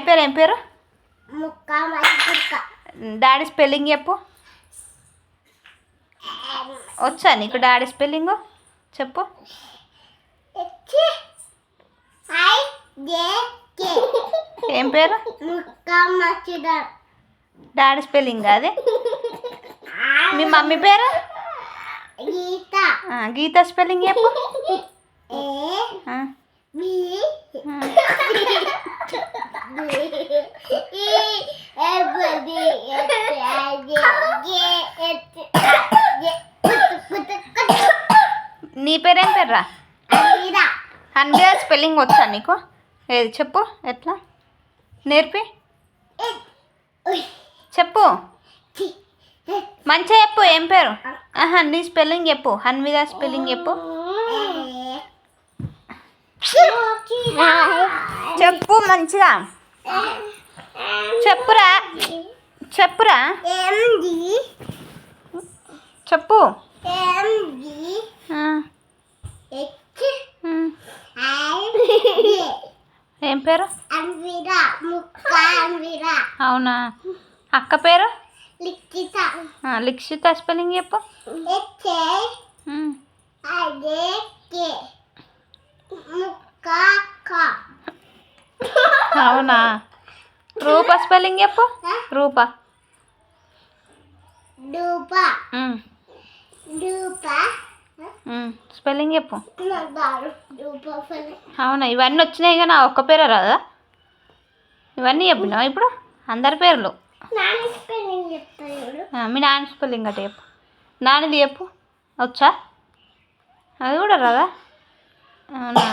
పేరు ఏం పేరు? డాడీ స్పెల్లింగ్ చెప్పు. వచ్చా నీకు డాడీ స్పెల్లింగ్ చెప్పు. ఏం పేరు? డాడీ స్పెల్లింగ్ అది. మీ మమ్మీ పేరు? గీత స్పెల్లింగ్ చెప్పు. నీ పేరేం పేర్రా? హన్విరా స్పెల్లింగ్ వచ్చా నీకు? ఏది చెప్పు, ఎట్లా నేర్పి చెప్పు. మంచిగా చెప్పు. ఏం పేరు? నీ స్పెల్లింగ్ చెప్పు. హన్విరా స్పెల్లింగ్ చెప్పు. చెప్పు మంచిగా చెప్పురా. చెప్పురా చెప్పు. ఏం పేరు? అవునా. అక్క పేరు? లిక్షిత స్పెల్లింగ్ చెప్పు. అవునా. రూప స్పెల్లింగ్ చెప్పు. రూప స్పెల్లింగ్ చెప్పు. అవునా. ఇవన్నీ వచ్చినాయి కానీ ఒక్క పేరే రాదా? ఇవన్నీ చెప్పినావా ఇప్పుడు? అందరి పేర్లు. మీ నాన్న స్పెల్లింగ్ అట్ట చెప్పు. నాన్నది చెప్పు. వచ్చా? అది కూడా రాదా? అవునా.